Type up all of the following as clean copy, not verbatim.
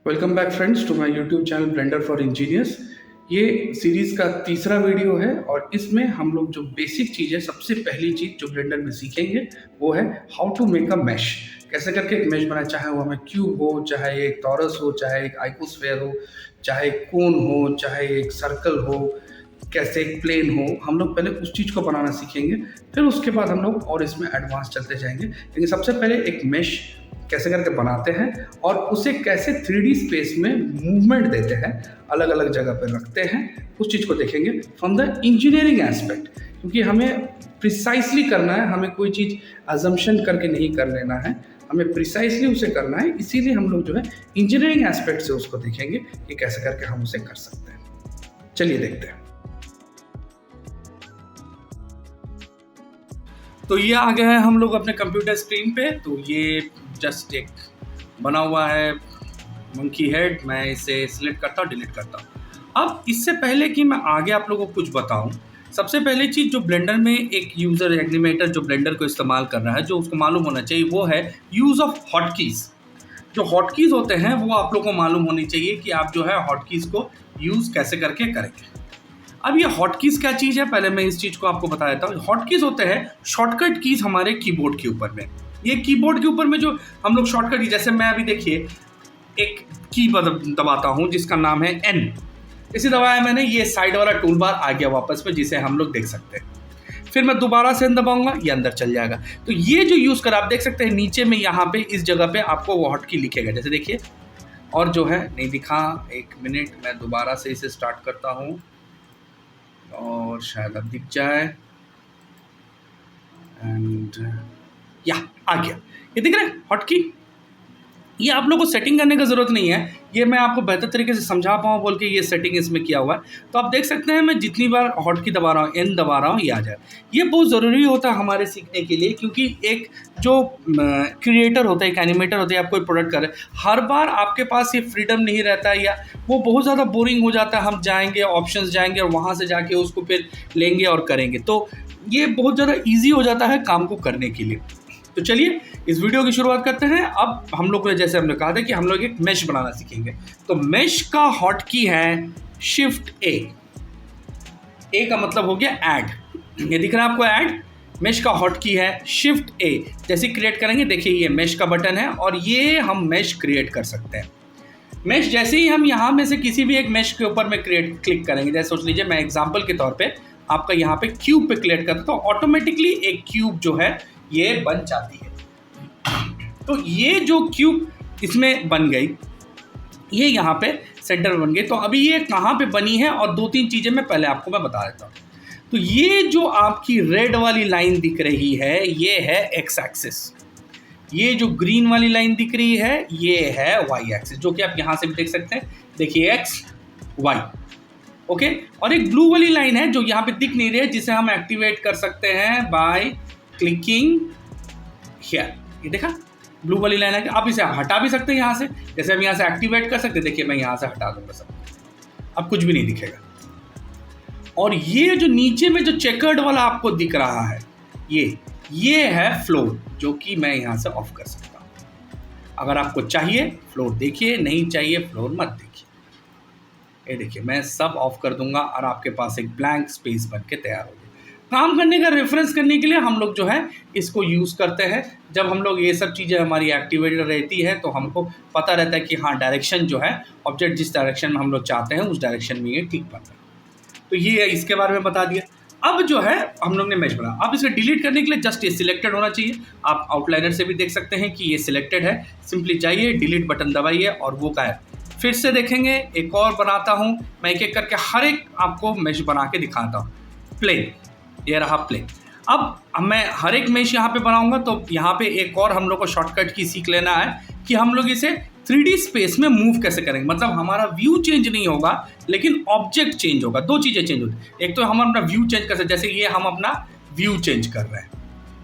Welcome back friends to my YouTube channel Blender for engineers. ये series का तीसरा video है और इसमें हम लोग जो बेसिक चीज़ है, सबसे पहली चीज़ जो ब्लेंडर में सीखेंगे वो है how to make a mesh. कैसे करके एक मैश बनाए, चाहे वो हमें क्यूब हो, चाहे एक टॉरस हो, चाहे एक आइकोस्फेयर हो, चाहे एक कोन हो, चाहे एक सर्कल हो, कैसे एक प्लेन हो। हम लोग पहले उस चीज़ को बनाना सीखेंगे, फिर उसके बाद हम लोग और इसमें एडवांस चलते जाएंगे। लेकिन सबसे पहले एक मैश कैसे करके बनाते हैं और उसे कैसे 3D स्पेस में मूवमेंट देते हैं, अलग अलग जगह पर रखते हैं, उस चीज़ को देखेंगे फ्रॉम द इंजीनियरिंग एस्पेक्ट। क्योंकि हमें प्रिसाइसली करना है, हमें कोई चीज़ अजम्पशन करके नहीं कर लेना है, हमें प्रिसाइसली उसे करना है। इसीलिए हम लोग जो है इंजीनियरिंग एस्पेक्ट से उसको देखेंगे कि कैसे करके हम उसे कर सकते हैं। चलिए देखते हैं। तो ये आ गया है हम लोग अपने कंप्यूटर स्क्रीन पे। तो ये जस्ट एक बना हुआ है मंकी हेड। मैं इसे सिलेक्ट करता हूँ, डिलीट करता हूँ। अब इससे पहले कि मैं आगे आप लोगों को कुछ बताऊँ, सबसे पहले चीज़ जो ब्लेंडर में एक यूज़र एनिमेटर जो ब्लेंडर को इस्तेमाल कर रहा है, जो उसको मालूम होना चाहिए वो है यूज़ ऑफ हॉटकीज़। जो हॉटकीज़ होते हैं वो आप लोगों को मालूम होनी चाहिए कि आप जो है हॉटकीज़ को यूज़ कैसे करके करेंगे। अब ये हॉटकीज़ क्या चीज़ है, पहले मैं इस चीज़ को आपको बता देता हूँ। हॉटकीज़ होते हैं शॉर्टकट कीज़ हमारे कीबोर्ड के ऊपर में। ये कीबोर्ड के ऊपर में जो हम लोग शॉर्टकट, जैसे मैं अभी देखिए एक की दबाता हूँ जिसका नाम है N। इसे दबाया मैंने, ये साइड वाला टूल बार आ गया वापस में, जिसे हम लोग देख सकते हैं। फिर मैं दोबारा से N दबाऊंगा, ये अंदर चल जाएगा। तो ये जो यूज़ कर आप देख सकते हैं नीचे में यहाँ पे इस जगह पे आपको वो हॉटकी लिखेगा, जैसे देखिए। और जो है नहीं दिखा, एक मिनट मैं दोबारा से इसे स्टार्ट करता हूँ और शायद अब दिख जाए। एंड या आ गया, ये दिख रहा है हॉटकी। ये आप लोगों को सेटिंग करने का ज़रूरत नहीं है, ये मैं आपको बेहतर तरीके से समझा पाऊँ बोल के ये सेटिंग इसमें किया हुआ है। तो आप देख सकते हैं मैं जितनी बार हॉटकी दबा रहा हूँ, N दबा रहा हूँ, ये आ जाए। ये बहुत ज़रूरी होता है हमारे सीखने के लिए, क्योंकि एक जो क्रिएटर होता है, एक एनिमेटर होता है, आप कोई प्रोडक्ट कर रहे हैं, हर बार आपके पास ये फ्रीडम नहीं रहता है, या वो बहुत ज़्यादा बोरिंग हो जाता है। हम जाएंगे ऑप्शंस जाएंगे और वहाँ से जाके उसको फिर लेंगे और करेंगे, तो ये बहुत ज़्यादा ईजी हो जाता है काम को करने के लिए। तो चलिए इस वीडियो की शुरुआत करते हैं। अब हम लोग ने, जैसे हमने कहा था कि हम लोग एक मैश बनाना सीखेंगे, तो मैश का हॉटकी है शिफ्ट ए। ए का मतलब हो गया ऐड। ये दिख रहा है आपको ऐड, मैश का हॉटकी है शिफ्ट ए। जैसे क्रिएट करेंगे, देखिए ये मैश का बटन है और ये हम मैश क्रिएट कर सकते हैं। मैश जैसे ही हम यहाँ में से किसी भी एक मैश के ऊपर में क्लिक करेंगे, जैसे सोच लीजिए मैं एग्जाम्पल के तौर पे आपका यहाँ पे क्यूब पे क्लिक करता हूँ, तो ऑटोमेटिकली एक क्यूब जो है ये बन जाती है। तो ये जो क्यूब इसमें बन गई, ये यहाँ पे सेंटर में बन गई। तो अभी ये कहाँ पे बनी है और दो तीन चीज़ें मैं पहले आपको मैं बता देता हूँ। तो ये जो आपकी रेड वाली लाइन दिख रही है, ये है एक्स एक्सिस। ये जो ग्रीन वाली लाइन दिख रही है, ये है वाई एक्सिस, जो कि आप यहाँ से भी देख सकते हैं। देखिए एक्स वाई, ओके। और एक ब्लू वाली लाइन है जो यहाँ पे दिख नहीं रही है, जिसे हम एक्टिवेट कर सकते हैं बाय क्लिकिंग हियर। ये देखा ब्लू वाली लाइन है, आप इसे हटा भी सकते हैं यहाँ से, जैसे हम यहाँ से एक्टिवेट कर सकते हैं। देखिए मैं यहाँ से हटा दूंगा सब, अब कुछ भी नहीं दिखेगा। और ये जो नीचे में जो चेकर्ड वाला आपको दिख रहा है, ये है फ्लोर, जो कि मैं यहाँ से ऑफ कर सकता हूँ। अगर आपको चाहिए फ्लोर देखिए, नहीं चाहिए फ्लोर मत देखिए। ये देखिए मैं सब ऑफ कर दूंगा और आपके पास एक ब्लैंक स्पेस बन के तैयार हो गया। काम करने का रेफरेंस करने के लिए हम लोग जो है इसको यूज़ करते हैं। जब हम लोग ये सब चीज़ें हमारी एक्टिवेटेड रहती है तो हमको पता रहता है कि हाँ डायरेक्शन जो है, ऑब्जेक्ट जिस डायरेक्शन में हम लोग चाहते हैं उस डायरेक्शन में ये ठीक बन रहा है। तो ये इसके बारे में बता दिया। अब जो है हम लोग ने मैश बना, अब इसे डिलीट करने के लिए जस्ट ये सिलेक्टेड होना चाहिए। आप आउटलाइनर से भी देख सकते हैं कि ये सिलेक्टेड है। सिंपली जाइए डिलीट बटन दबाइए और वो गायब। फिर से देखेंगे, एक और बनाता हूँ मैं, एक एक करके हर एक आपको मैश बना के दिखाता हूँ। प्लेन, ये रहा प्लेन। अब मैं हर एक मैश यहाँ पे बनाऊंगा, तो यहाँ पे एक और हम लोग को शॉर्टकट की सीख लेना है कि हम लोग इसे 3D स्पेस में मूव कैसे करेंगे। मतलब हमारा व्यू चेंज नहीं होगा, लेकिन ऑब्जेक्ट चेंज होगा। दो चीज़ें चेंज होती, एक तो हम अपना व्यू चेंज कर सकते, जैसे ये हम अपना व्यू चेंज कर रहे हैं,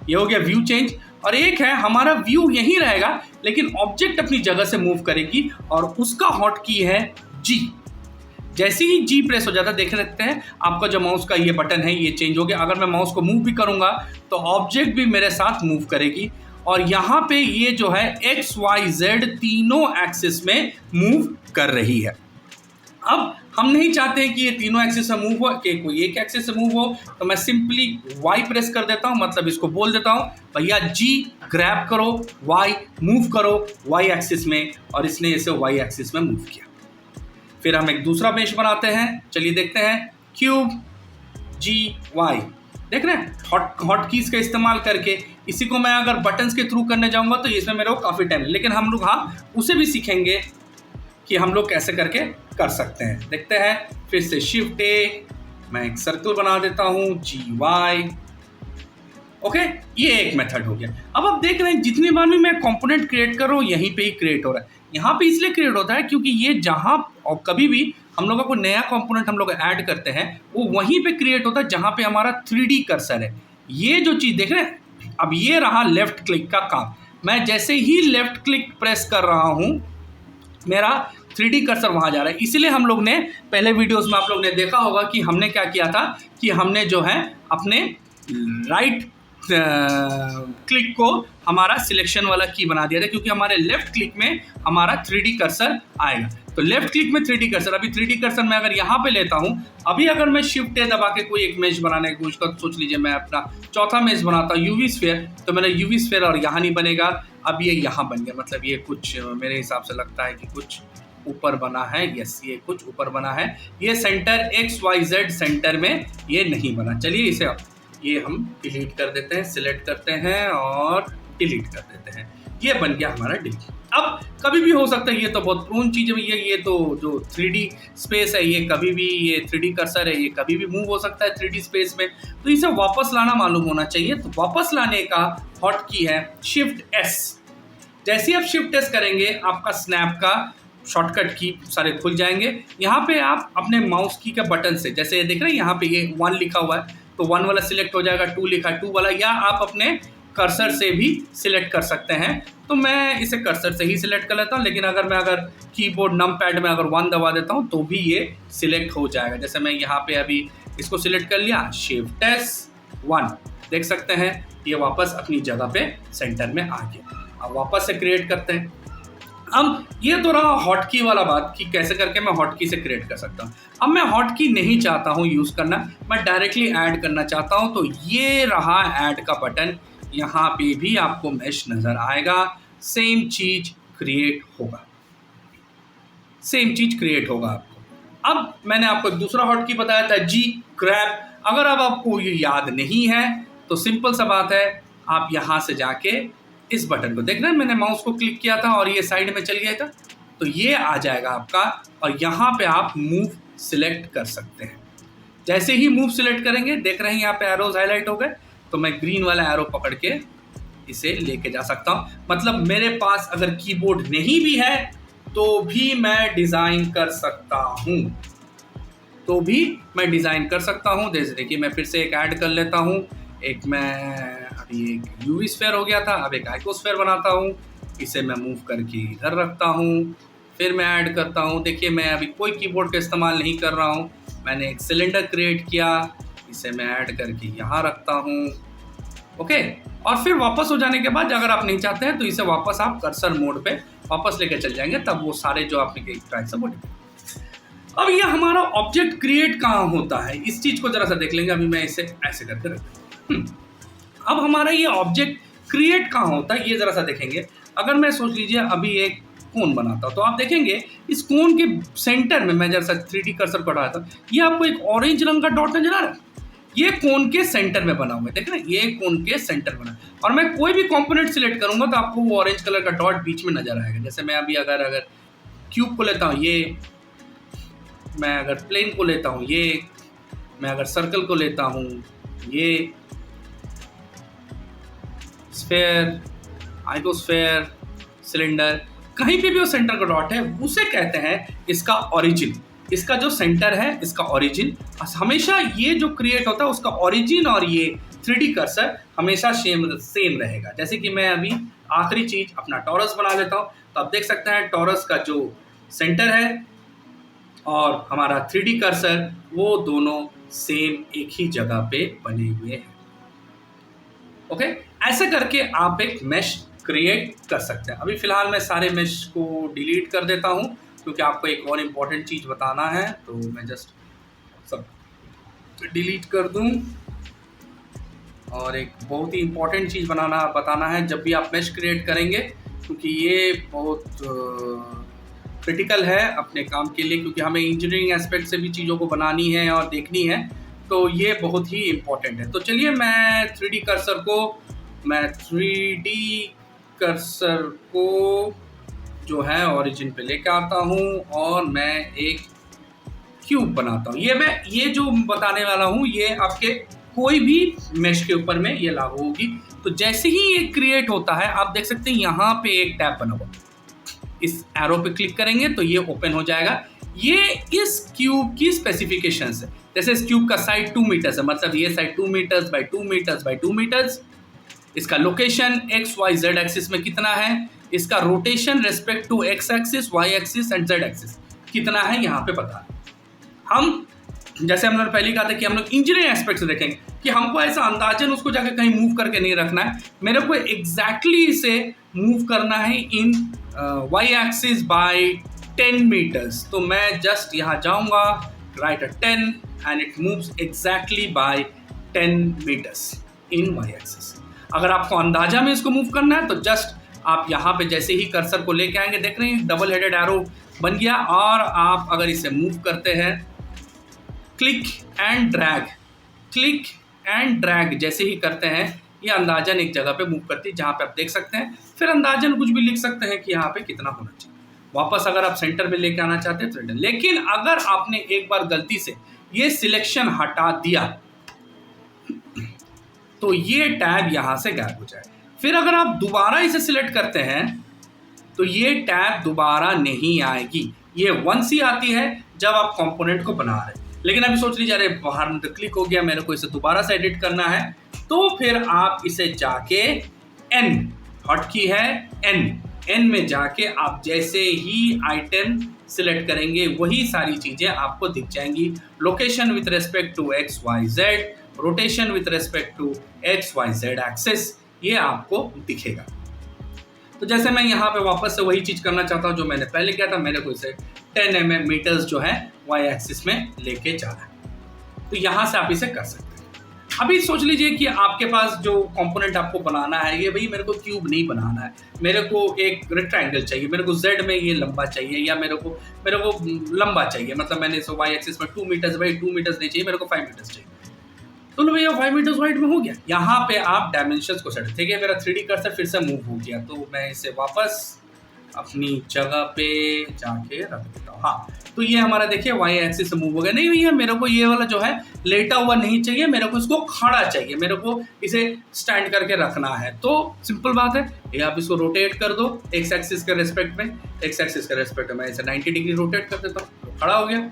ये हो गया व्यू चेंज। और एक है हमारा व्यू यहीं रहेगा, लेकिन ऑब्जेक्ट अपनी जगह से मूव करेगी और उसका हॉटकी है जी। जैसे ही जी प्रेस हो जाता है, देख सकते हैं आपका जो माउस का ये बटन है ये चेंज हो गया। अगर मैं माउस को मूव भी करूंगा तो ऑब्जेक्ट भी मेरे साथ मूव करेगी और यहाँ पे ये जो है एक्स वाई जेड तीनों एक्सिस में मूव कर रही है। अब हम नहीं चाहते हैं कि ये तीनों एक्सिस से मूव हो, कि कोई एक एक्सिस से मूव हो, तो मैं सिंपली y प्रेस कर देता हूं, मतलब इसको बोल देता हूं भैया G ग्रैब करो, y मूव करो y एक्सिस में, और इसने इसे y एक्सिस में मूव किया। फिर हम एक दूसरा मेश बनाते हैं, चलिए देखते हैं। क्यूब G Y, देख रहे हैं हॉट कीज का इस्तेमाल करके। इसी को मैं अगर बटन्स के थ्रू करने जाऊंगा तो इसमें मेरे को काफ़ी टाइम, लेकिन हम लोग हाँ उसे भी सीखेंगे कि हम लोग कैसे करके कर सकते हैं। देखते हैं, फिर से शिफ्ट ए, मैं एक सर्कल बना देता हूँ GY। ओके, ये एक मेथड हो गया। अब आप देख रहे हैं जितनी बार भी मैं कंपोनेंट क्रिएट कर रहा हूँ यहीं पे ही क्रिएट हो रहा है। यहाँ पे इसलिए क्रिएट होता है क्योंकि ये जहाँ और कभी भी हम लोगों को नया कंपोनेंट हम लोग ऐड करते हैं वो वहीं पे क्रिएट होता है जहाँ पे हमारा 3D कर्सर है। ये जो चीज़ देख रहे हैं, अब ये रहा लेफ्ट क्लिक का काम। मैं जैसे ही लेफ्ट क्लिक प्रेस कर रहा हूँ मेरा 3D कर्सर वहाँ जा रहा है। इसलिए हम लोग ने पहले वीडियोस में आप लोग ने देखा होगा कि हमने क्या किया था कि हमने जो है अपने राइट क्लिक को हमारा सिलेक्शन वाला की बना दिया था, क्योंकि हमारे लेफ्ट क्लिक में हमारा 3D कर्सर आएगा। तो लेफ्ट क्लिक में 3D कर्सर, अभी 3D कर्सर मैं अगर यहाँ पे लेता हूँ, अभी अगर मैं शिफ्ट ए दबा के कोई एक मेश बनाने की कोशिश कर, सोच लीजिए मैं अपना चौथा मेश बनाता हूँ यूवी स्फीयर, तो मेरा यूवी स्फीयर और यहाँ नहीं बनेगा, अब ये यहाँ बन गया। मतलब ये कुछ मेरे हिसाब से लगता है कि कुछ ऊपर बना है। यस, ये कुछ ऊपर बना है। ये सेंटर XYZ सेंटर में ये नहीं बना। चलिए इसे ये हम डिलीट कर देते हैं, सिलेक्ट करते हैं और डिलीट कर देते हैं। ये बन गया हमारा डिलीट। अब कभी भी हो सकता है, ये तो बहुत प्रून चीज़ है भैया, ये तो जो 3D स्पेस है ये कभी भी, ये 3D कर्सर है ये कभी भी मूव हो सकता है 3D स्पेस में, तो इसे वापस लाना मालूम होना चाहिए। तो वापस लाने का हॉट की है शिफ्ट S। जैसे ही आप शिफ्ट S करेंगे आपका स्नैप का शॉर्टकट की सारे खुल जाएंगे। यहाँ पे आप अपने माउस की के बटन से, जैसे देख रहे हैं यहाँ पे ये 1 लिखा हुआ है तो 1 वाला सिलेक्ट हो जाएगा, 2 लिखा है 2 वाला, या आप अपने कर्सर से भी सिलेक्ट कर सकते हैं। तो मैं इसे कर्सर से ही सिलेक्ट कर लेता हूँ, लेकिन अगर कीबोर्ड नम पैड में अगर 1 दबा देता हूँ तो भी ये सिलेक्ट हो जाएगा। जैसे मैं यहाँ पे अभी इसको सिलेक्ट कर लिया, शिफ्ट S 1, देख सकते हैं ये वापस अपनी जगह पे सेंटर में आ गया। अब वापस से क्रिएट करते हैं। अब ये तो रहा हॉटकी वाला बात कि कैसे करके मैं हॉटकी से क्रिएट कर सकता हूँ। अब मैं हॉटकी नहीं चाहता हूँ यूज़ करना, मैं डायरेक्टली ऐड करना चाहता हूँ, तो ये रहा ऐड का बटन। यहाँ पे भी आपको मैश नज़र आएगा, सेम चीज़ क्रिएट होगा, सेम चीज़ क्रिएट होगा आपको। अब मैंने आपको एक दूसरा हॉटकी बताया था G ग्रैब। अगर अब आपको ये याद नहीं है तो सिंपल सा बात है, आप यहाँ से जाके इस बटन को, देख रहे हैं मैंने माउस को क्लिक किया था और ये साइड में चल गया था, तो ये आ जाएगा आपका, और यहाँ पे आप मूव सिलेक्ट कर सकते हैं। जैसे ही मूव सिलेक्ट करेंगे, देख रहे हैं यहाँ पे एरोज हाईलाइट हो गए, तो मैं ग्रीन वाला एरो पकड़ के इसे लेके जा सकता हूँ। मतलब मेरे पास अगर कीबोर्ड नहीं भी है तो भी मैं डिज़ाइन कर सकता हूँ, तो भी मैं डिज़ाइन कर सकता हूँ। जैसे देखिए मैं फिर से एक ऐड कर लेता हूँ, एक मैं अभी एक यूवी स्फीयर हो गया था, अब एक आइकोस्फीयर बनाता हूँ, इसे मैं मूव करके इधर रखता हूँ, फिर मैं ऐड करता हूँ। देखिए मैं अभी कोई कीबोर्ड का इस्तेमाल नहीं कर रहा हूँ, मैंने एक सिलेंडर क्रिएट किया, इसे मैं ऐड करके यहाँ रखता हूँ। ओके, और फिर वापस हो जाने के बाद अगर आप नहीं चाहते हैं तो इसे वापस आप कर्सर मोड पे वापस लेके चल जाएंगे, तब वो सारे जो आपने ट्राई सब। अब ये हमारा ऑब्जेक्ट क्रिएट कहाँ होता है, इस चीज़ को ज़रा सा देख लेंगे। अभी मैं इसे ऐसे करके रखता हूँ। अब हमारा ये ऑब्जेक्ट क्रिएट कहाँ होता है ये ज़रा सा देखेंगे। अगर मैं सोच लीजिए अभी एक कोन बनाता हूँ, तो आप देखेंगे इस कोन के सेंटर में मैं जैसा 3D कर्सर को हटाया था, ये आपको एक ऑरेंज रंग का डॉट नजर आ रहा है, ये कोन के सेंटर में बना हुआ है। देख रहे हैं, ये कोन के सेंटर बना, और मैं कोई भी कंपोनेंट सिलेक्ट करूंगा तो आपको वो ऑरेंज कलर का डॉट बीच में नजर आएगा। जैसे मैं अभी अगर क्यूब को लेता हूँ, ये मैं अगर प्लेन को लेता हूँ, ये मैं अगर सर्कल को लेता हूँ, ये स्फेयर, आइकोस्फेयर, सिलेंडर, कहीं पे भी वो सेंटर का डॉट है उसे कहते हैं इसका ओरिजिन। इसका जो सेंटर है इसका ओरिजिन, हमेशा ये जो क्रिएट होता है उसका ओरिजिन और ये 3D कर्सर हमेशा सेम रहेगा। जैसे कि मैं अभी आखिरी चीज़ अपना टॉरस बना लेता हूँ, तो आप देख सकते हैं टॉरस का जो सेंटर है और हमारा 3D कर्सर वो दोनों सेम एक ही जगह पे बने हुए हैं। ओके, ऐसे करके आप एक मेश क्रिएट कर सकते हैं। अभी फ़िलहाल मैं सारे मेश को डिलीट कर देता हूँ क्योंकि आपको एक और इम्पॉर्टेंट चीज़ बताना है, तो मैं जस्ट सब डिलीट कर दूँ। और एक बहुत ही इम्पॉर्टेंट चीज़ बताना है जब भी आप मेश क्रिएट करेंगे, क्योंकि ये बहुत क्रिटिकल है अपने काम के लिए, क्योंकि हमें इंजीनियरिंग एस्पेक्ट से भी चीज़ों को बनानी है और देखनी है, तो ये बहुत ही इम्पॉर्टेंट है। तो चलिए मैं 3D कर्सर को जो है ओरिजिन पे लेकर आता हूँ और मैं एक क्यूब बनाता हूँ। ये जो बताने वाला हूँ ये आपके कोई भी मेश के ऊपर में ये लागू होगी। तो जैसे ही ये क्रिएट होता है आप देख सकते हैं यहाँ पे एक टैब बना हुआ, इस एरो पे क्लिक करेंगे तो ये ओपन हो जाएगा। ये इस क्यूब की स्पेसिफिकेशंस है। जैसे इस क्यूब का साइड 2 मीटर्स है, मतलब ये side 2 metres by 2 metres by 2 metres. इसका लोकेशन XYZ एक्सिस में कितना है, इसका rotation respect to X axis, Y axis and Z axis कितना है यहाँ पे बता है। हम जैसे हमने पहले कहा था कि हम लोग इंजीनियरिंग एस्पेक्ट से देखेंगे कि हमको ऐसा अंदाजन उसको जाकर कहीं मूव करके नहीं रखना है, मेरे को एग्जैक्टली इसे मूव करना है in Y axis by 10 metres. तो मैं जस्ट यहाँ जाऊँगा, right a 10 and it moves exactly by 10 metres in Y axis. अगर आपको अंदाजा में इसको मूव करना है तो जस्ट आप यहाँ पे जैसे ही कर्सर को लेके आएंगे, देख रहे हैं डबल हेडेड एरो बन गया, और आप अगर इसे मूव करते हैं क्लिक एंड ड्रैग जैसे ही करते हैं ये अंदाजन एक जगह पे मूव करती है जहाँ पे आप देख सकते हैं। फिर अंदाजन कुछ भी लिख सकते हैं कि यहाँ पे कितना होना चाहिए। वापस अगर आप सेंटर में लेके आना चाहते हैं तो, लेकिन अगर आपने एक बार गलती से ये सिलेक्शन हटा दिया तो ये टैब यहाँ से गायब हो जाए। फिर अगर आप दोबारा इसे सिलेक्ट करते हैं तो ये टैब दोबारा नहीं आएगी, ये वंस ही आती है जब आप कंपोनेंट को बना रहे हैं। लेकिन अभी सोच लीजिए अरे बाहर क्लिक हो गया, मेरे को इसे दोबारा से एडिट करना है, तो फिर आप इसे जाके N हॉट की है N में जाके आप जैसे ही आइटम सिलेक्ट करेंगे वही सारी चीज़ें आपको दिख जाएंगी। Location with respect to XYZ, rotation with respect to XYZ axis, ये आपको दिखेगा। तो जैसे मैं यहाँ पे वापस से वही चीज़ करना चाहता हूँ जो मैंने पहले किया था, मेरे को इसे 10 मीटर्स जो है Y एक्सिस में लेके जाना है। तो यहाँ से आप इसे कर सकते हैं। अभी सोच लीजिए कि आपके पास जो कंपोनेंट आपको बनाना है ये भाई मेरे को क्यूब नहीं बनाना है, मेरे को एक रेक्टेंगल चाहिए, मेरे को Z में ये लंबा चाहिए या मेरे को लंबा चाहिए, मतलब मैंने इसे Y एक्सिस में 2 मीटर्स बाई 2 मीटर्स नहीं चाहिए, मेरे को 5 मीटर्स चाहिए। तो लो भैया 5 मीटर्स वाइड में हो गया। यहाँ पे आप डायमेंशंस को सेट, ठीक है मेरा 3D कर्सर फिर से मूव हो गया, तो मैं इसे वापस अपनी जगह पे जाके रख देता हूँ। हाँ, तो ये हमारा देखिए Y एक्सिस से मूव हो गया। नहीं भैया मेरे को ये वाला जो है लेटा हुआ नहीं चाहिए, मेरे को इसको खड़ा चाहिए, मेरे को इसे स्टैंड करके रखना है। तो सिंपल बात है, ये आप इसको रोटेट कर दो X एक्सिस के रेस्पेक्ट में, X एक्सिस के रेस्पेक्ट में इसे 90 डिग्री रोटेट कर देता हूँ, तो खड़ा हो गया।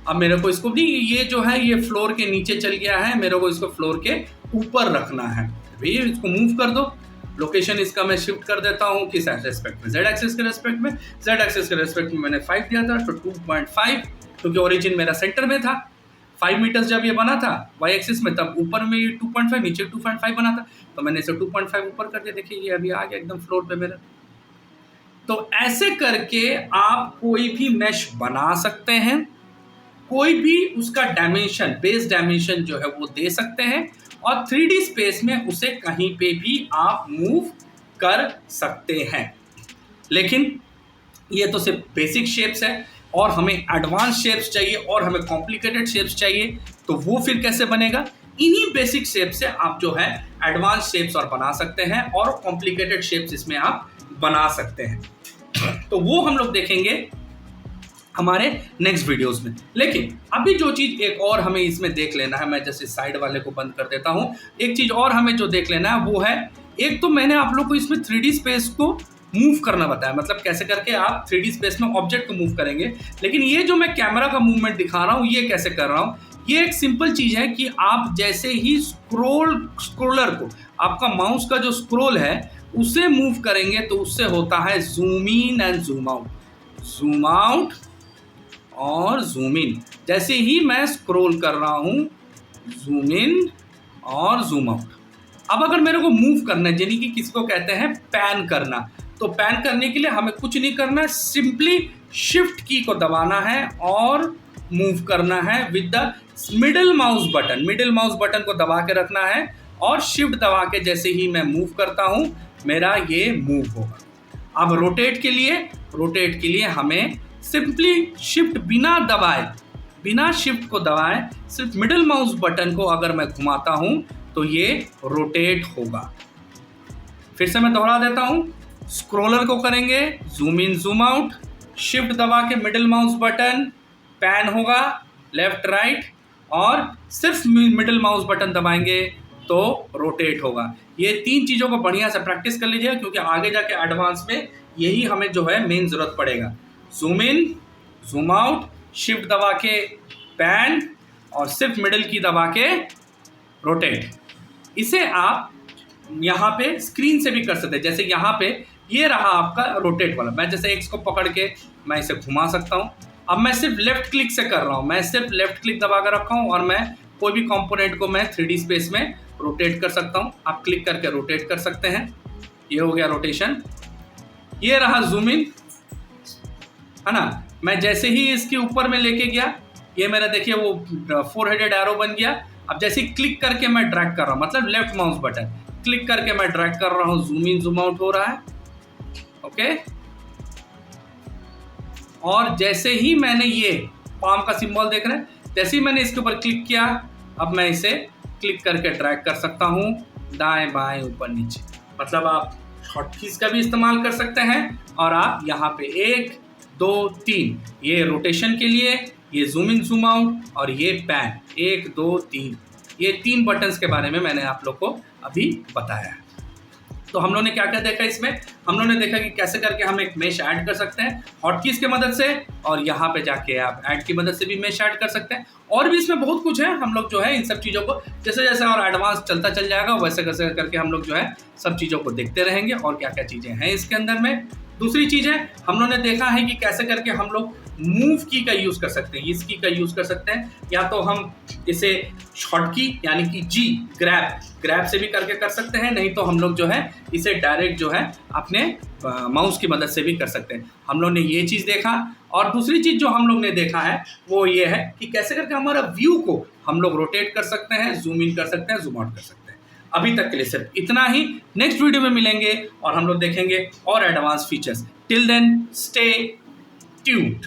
अब मेरे को इसको भी ये जो है ये फ्लोर के नीचे चल गया है, मेरे को इसको फ्लोर के ऊपर रखना है। भैया इसको मूव कर दो, लोकेशन इसका मैं शिफ्ट कर देता हूँ किस रेस्पेक्ट में, Z एक्सिस के रेस्पेक्ट में। Z एक्सिस के रेस्पेक्ट में मैंने 5 दिया था, तो 2.5, क्योंकि ओरिजिन मेरा सेंटर में था। 5 मीटर्स जब ये बना था Y एक्सिस में, तब ऊपर में 2.5 नीचे 2.5 बना था, तो मैंने इसे 2.5 ऊपर कर दिया। देखिए ये अभी आ गया एकदम फ्लोर पे मेरा। तो ऐसे करके आप कोई भी मेश बना सकते हैं, कोई भी उसका डायमेंशन, बेस डायमेंशन जो है वो दे सकते हैं, और 3D स्पेस में उसे कहीं पे भी आप मूव कर सकते हैं। लेकिन ये तो सिर्फ बेसिक शेप्स है, और हमें एडवांस शेप्स चाहिए और हमें कॉम्प्लिकेटेड शेप्स चाहिए, तो वो फिर कैसे बनेगा? इन्हीं बेसिक शेप से आप जो है एडवांस शेप्स और बना सकते हैं, और कॉम्प्लिकेटेड शेप्स इसमें आप बना सकते हैं। तो वो हम लोग देखेंगे हमारे नेक्स्ट वीडियोस में। लेकिन अभी जो चीज़ एक और हमें इसमें देख लेना है, मैं जैसे साइड वाले को बंद कर देता हूँ, एक चीज़ और हमें जो देख लेना है वो है, एक तो मैंने आप लोग को इसमें 3D स्पेस को मूव करना बताया, मतलब कैसे करके आप 3D स्पेस में ऑब्जेक्ट को मूव करेंगे। लेकिन ये जो मैं कैमरा का मूवमेंट दिखा रहा हूँ ये कैसे कर रहा हूँ, ये एक सिंपल चीज़ है कि आप जैसे ही स्क्रोलर को, आपका माउस का जो स्क्रोल है उसे मूव करेंगे तो उससे होता है zoom in and zoom out और जूम इन। जैसे ही मैं स्क्रॉल कर रहा हूँ, जूम इन और जूम आउट। अब अगर मेरे को मूव करना है, यानी कि किसी को कहते हैं पैन करना, तो पैन करने के लिए हमें कुछ नहीं करना है, सिंपली शिफ्ट की को दबाना है और मूव करना है with the middle mouse button. Middle mouse button को दबा के रखना है और शिफ्ट दबा के जैसे ही मैं मूव करता हूं मेरा ये मूव होगा। अब रोटेट के लिए हमें सिंपली शिफ्ट बिना दबाए, बिना शिफ्ट को दबाए सिर्फ मिडिल माउस बटन को अगर मैं घुमाता हूं तो ये रोटेट होगा। फिर से मैं दोहरा देता हूं, स्क्रॉलर को करेंगे zoom in zoom out, shift दबा के मिडिल माउस बटन, पैन होगा लेफ्ट राइट, और सिर्फ मिडिल माउस बटन दबाएंगे तो रोटेट होगा। ये 3 चीज़ों को बढ़िया से प्रैक्टिस कर लीजिए, क्योंकि आगे जाके एडवांस में यही हमें जो है मेन ज़रूरत पड़ेगा। Zoom in zoom out, shift दबा के पैन, और सिर्फ मिडिल की दबा के रोटेट। इसे आप यहाँ पे स्क्रीन से भी कर सकते हैं। जैसे यहाँ पे ये रहा आपका रोटेट वाला, मैं जैसे एक्स को पकड़ के मैं इसे घुमा सकता हूँ। अब मैं सिर्फ लेफ्ट क्लिक से कर रहा हूँ, मैं सिर्फ लेफ्ट क्लिक दबा कर रखा हूँ और मैं कोई भी कंपोनेंट को मैं 3D स्पेस में रोटेट कर सकता हूँ। आप क्लिक करके रोटेट कर सकते हैं। ये हो गया रोटेशन। ये रहा जूम इन, है ना। मैं जैसे ही इसके ऊपर में लेके गया, ये मेरा देखिए वो 4 हेडेड एरो बन गया। अब जैसे ही क्लिक करके मैं ड्रैग कर रहा हूँ, मतलब लेफ्ट माउस बटन क्लिक करके मैं ड्रैग कर रहा हूँ, जूम इन जूम आउट हो रहा है। ओके, और जैसे ही मैंने ये पाम का सिंबल देख रहे हैं, जैसे ही मैंने इसके ऊपर क्लिक किया, अब मैं इसे क्लिक करके ड्रैग कर सकता हूँ दाएं बाएं ऊपर नीचे। मतलब आप हॉटकीज का भी इस्तेमाल कर सकते हैं। और आप यहाँ पे 1 2 3 ये रोटेशन के लिए, ये जूम इन जूम आउट, और ये पैन 1 2 3, ये 3 बटन्स के बारे में मैंने आप लोग को अभी बताया है। तो हम लोगों ने क्या क्या देखा इसमें, हम लोगों ने देखा कि कैसे करके हम एक मेश ऐड कर सकते हैं हॉटकीज की मदद से, और यहाँ पे जाके आप ऐड की मदद से भी मेश ऐड कर सकते हैं। और भी इसमें बहुत कुछ है। हम लोग जो है इन सब चीज़ों को जैसे जैसे और एडवांस चलता चल जाएगा, वैसे कैसे करके हम लोग जो है सब चीज़ों को देखते रहेंगे और क्या क्या चीज़ें हैं इसके अंदर में। दूसरी चीज़ है, हम लोगों ने देखा है कि कैसे करके हम लोग मूव की का यूज़ कर सकते हैं, इस की का यूज़ कर सकते हैं, या तो हम इसे शॉर्ट की यानी कि जी ग्रैब से भी करके कर सकते हैं, नहीं तो हम लोग जो है इसे डायरेक्ट जो है अपने माउस की मदद से भी कर सकते हैं। हम लोग ने ये चीज़ देखा। और दूसरी चीज़ जो हम लोग ने देखा है वो ये है कि कैसे करके हमारा व्यू को हम लोग रोटेट कर सकते हैं, जूम इन कर सकते हैं, जूम आउट कर सकते हैं। अभी तक के लिए सिर्फ इतना ही। नेक्स्ट वीडियो में मिलेंगे और हम लोग देखेंगे और advance features. Till then stay tuned.